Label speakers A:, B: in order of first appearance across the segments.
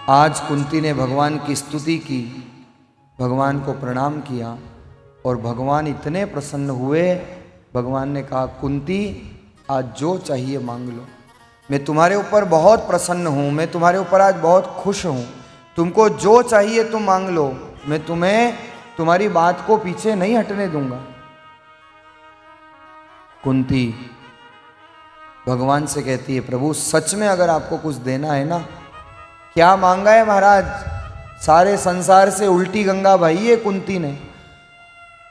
A: आज कुंती ने भगवान की स्तुति की, भगवान को प्रणाम किया और भगवान इतने प्रसन्न हुए। भगवान ने कहा, कुंती आज जो चाहिए मांग लो, मैं तुम्हारे ऊपर बहुत प्रसन्न हूँ, मैं तुम्हारे ऊपर आज बहुत खुश हूँ, तुमको जो चाहिए तुम मांग लो, मैं तुम्हें तुम्हारी बात को पीछे नहीं हटने दूंगा। कुंती भगवान से कहती है, प्रभु सच में अगर आपको कुछ देना है ना, क्या मांगा है महाराज? सारे संसार से उल्टी गंगा बही है कुंती ने।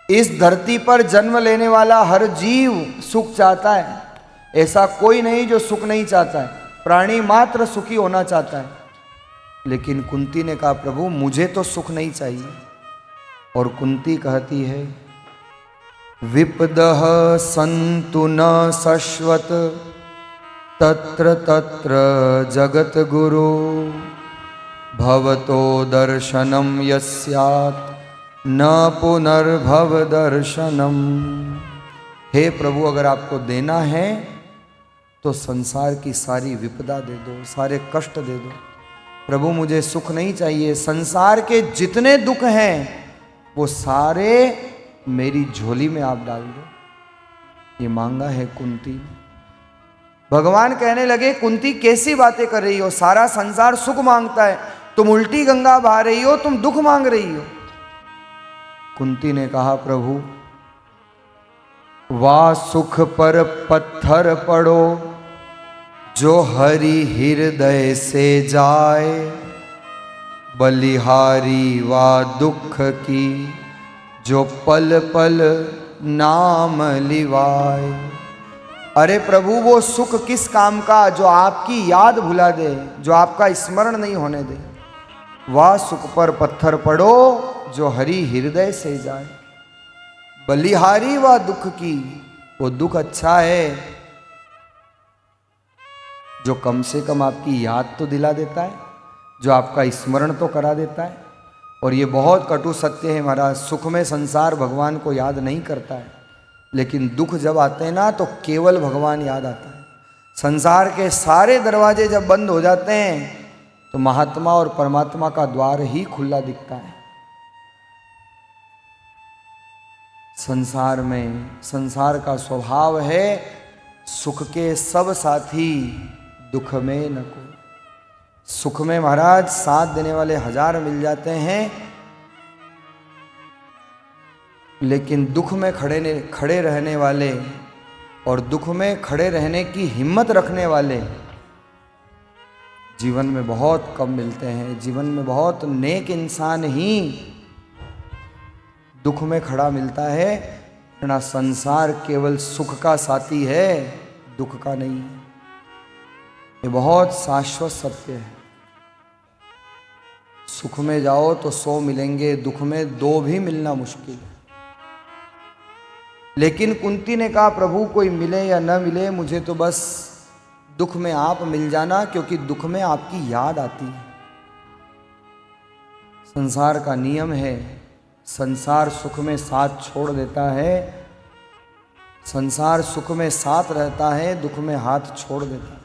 A: इस धरती पर जन्म लेने वाला हर जीव सुख चाहता है, ऐसा कोई नहीं जो सुख नहीं चाहता है, प्राणी मात्र सुखी होना चाहता है। लेकिन कुंती ने कहा, प्रभु मुझे तो सुख नहीं चाहिए। और कुंती कहती है, विपदः सन्तु न शश्वत तत्र तत्र जगत गुरु भवतो दर्शनम यस्यात् न पुनर्भव दर्शनम। हे प्रभु, अगर आपको देना है तो संसार की सारी विपदा दे दो, सारे कष्ट दे दो। प्रभु मुझे सुख नहीं चाहिए, संसार के जितने दुख हैं वो सारे मेरी झोली में आप डाल दो। ये मांगा है कुंती। भगवान कहने लगे, कुंती कैसी बातें कर रही हो, सारा संसार सुख मांगता है, तुम उल्टी गंगा बहा रही हो, तुम दुख मांग रही हो। कुंती ने कहा, प्रभु वाह सुख पर पत्थर पड़ो जो हरि हृदय से जाए, बलिहारी वा दुख की जो पल पल नाम लिवाए। अरे प्रभु, वो सुख किस काम का जो आपकी याद भुला दे, जो आपका स्मरण नहीं होने दे। वाह सुख पर पत्थर पड़ो जो हरि हृदय से जाए, बलिहारी वा दुख की। वो दुख अच्छा है जो कम से कम आपकी याद तो दिला देता है, जो आपका स्मरण तो करा देता है। और ये बहुत कटु सत्य है महाराज, सुख में संसार भगवान को याद नहीं करता है, लेकिन दुख जब आते हैं ना तो केवल भगवान याद आता है। संसार के सारे दरवाजे जब बंद हो जाते हैं तो महात्मा और परमात्मा का द्वार ही खुला दिखता है। संसार में, संसार का स्वभाव है सुख के सब साथी दुख में न कोई। सुख में महाराज साथ देने वाले हजार मिल जाते हैं, लेकिन दुख में खड़े रहने वाले और दुख में खड़े रहने की हिम्मत रखने वाले जीवन में बहुत कम मिलते हैं। जीवन में बहुत नेक इंसान ही दुख में खड़ा मिलता है, वरना संसार केवल सुख का साथी है, दुख का नहीं है। ये बहुत शाश्वत सत्य है। सुख में जाओ तो 100 मिलेंगे, दुख में 2 भी मिलना मुश्किल है। लेकिन कुंती ने कहा, प्रभु कोई मिले या न मिले, मुझे तो बस दुख में आप मिल जाना, क्योंकि दुख में आपकी याद आती है। संसार का नियम है, संसार सुख में साथ छोड़ देता है, संसार सुख में साथ रहता है, दुख में हाथ छोड़ देता है।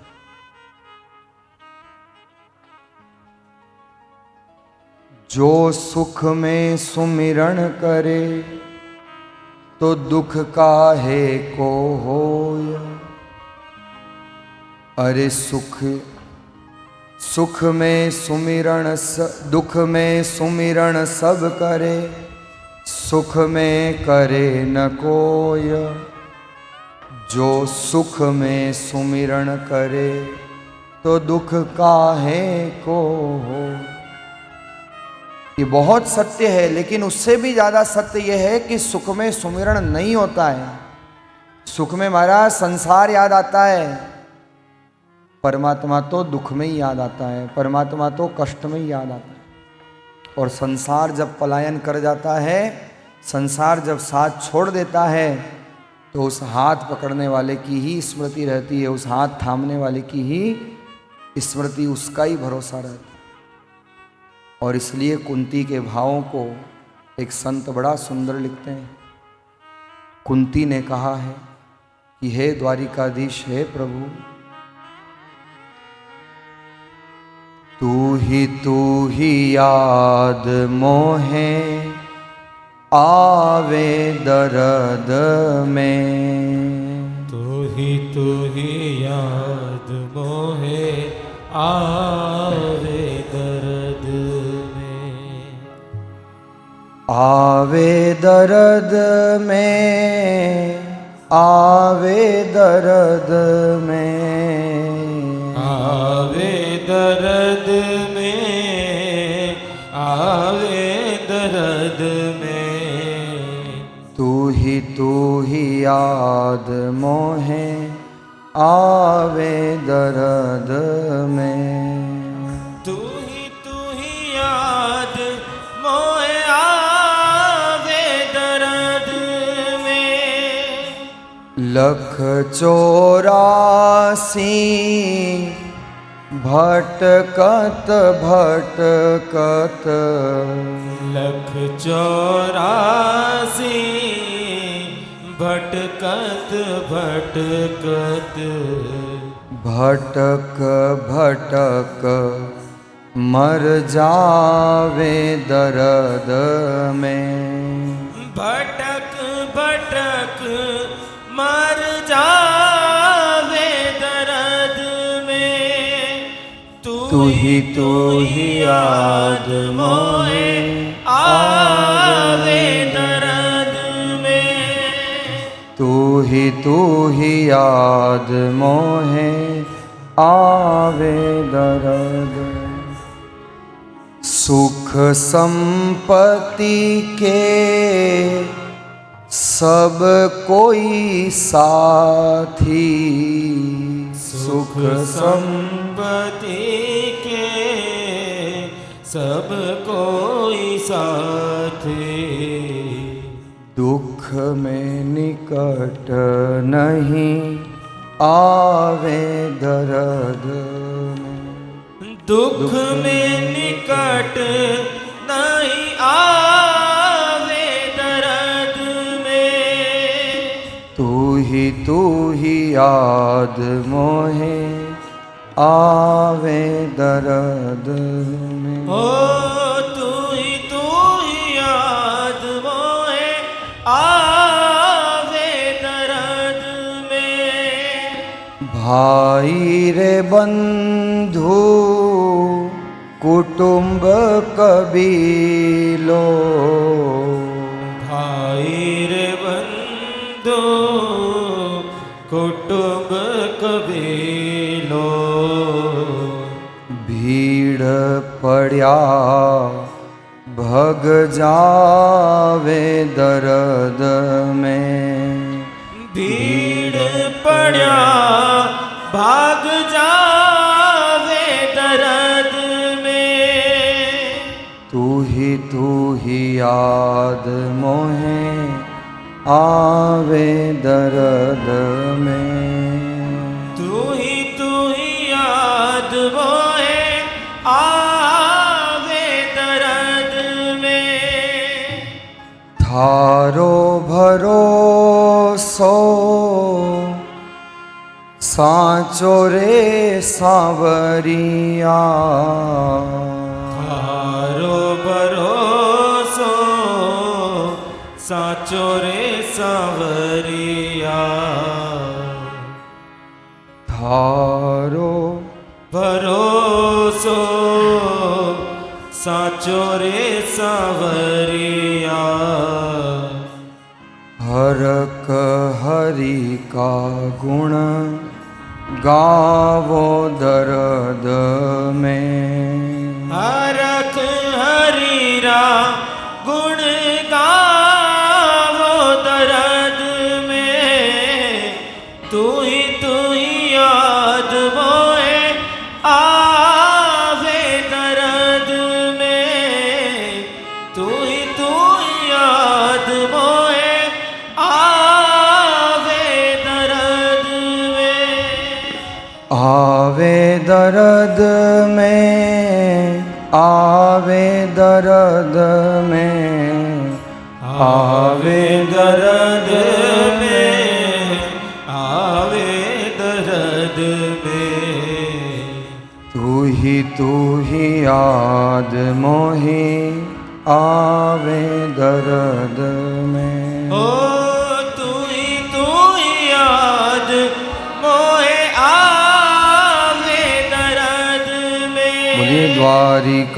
A: जो सुख में सुमिरण करे तो दुख काहे को होय। अरे सुख में सुमिरण दुख में सुमिरण सब करे, सुख में करे न कोय। जो सुख में सुमिरण करे तो दुख काहे को हो। ये बहुत सत्य है, लेकिन उससे भी ज़्यादा सत्य यह है कि सुख में सुमिरण नहीं होता है। सुख में महाराज संसार याद आता है, परमात्मा तो दुख में ही याद आता है, परमात्मा तो कष्ट में ही याद आता है। और संसार जब पलायन कर जाता है, संसार जब साथ छोड़ देता है, तो उस हाथ पकड़ने वाले की ही स्मृति रहती है, उस हाथ थामने वाले की ही स्मृति, उसका ही भरोसा रहता है। और इसलिए कुंती के भावों को एक संत बड़ा सुंदर लिखते हैं। कुंती ने कहा है कि हे द्वारिकाधीश, हे प्रभु, तू ही याद मोहे आवे दर्द में।
B: तू ही याद मोहे आवे दर्द में।
A: आवे दर्द में, आवे दर्द में,
B: आवे दर्द में, आवे दर्द में।
A: तू ही याद मोहे आवे दर्द में।
B: तू ही याद मोहे आवे दर्द में।
A: लख 84 भटकत भटकत,
B: लख 84 भटकत भटकत।
A: भटक भटक मर जावे दर्द में।
B: भटक भटक मर जावे दर्द में।
A: तू ही याद मोहे
B: आवे दर्द में।
A: तू ही याद मोहे आवे दर्द। सुख संपत्ति के सब कोई साथी,
B: सुख संपत्ति के सब कोई साथी।
A: दुख में निकट नहीं आवे दर्द में।
B: दुख में निकट नहीं आवे दर्द में।
A: तू ही याद मोहे आवे दर्द में।
B: ओ तू ही याद मोहे आवे दर्द में।
A: भाई रे बंधु कुटुंब कबीलो,
B: भाई रे बंधु कुटुंब कबीलो।
A: भीड़ पड़या भग जावे दर्द में।
B: भीड़ पड़या भाग जावे दर्द में। तू
A: ही याद मोहे आवे दर्द में।
B: तू ही याद मोहे आवे दर्द में।
A: थारो भरोसो साचो रे सांवरिया।
B: थारो भरोसो साचो रे सांवरिया।
A: थारो
B: भरोसो साचो रे सांवरिया।
A: हरक हरि का गुण गावो दर्द में।
B: हरख हरीरा गुण गावो दर्द में। तू ही याद मोहे आवे दर्द में। तू ही याद मोहे आवे दर्द में।
A: आवे दर्द में, आवे दर्द में,
B: आवे दर्द में, आवे दर्द में।
A: ही याद मोहे आवे दर्द में।
B: ओ तू ही याद मोहे आवे दर्द में।
A: बोलिए द्वारिकाधीश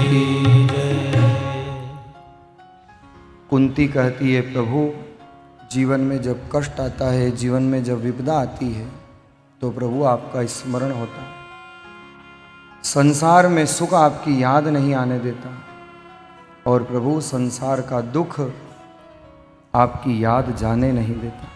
A: की
B: जय।
A: कुंती कहती है प्रभु जीवन में जब कष्ट आता है, जीवन में जब विपदा आती है, तो प्रभु आपका स्मरण होता है। संसार में सुख आपकी याद नहीं आने देता, और प्रभु संसार का दुख आपकी याद जाने नहीं देता।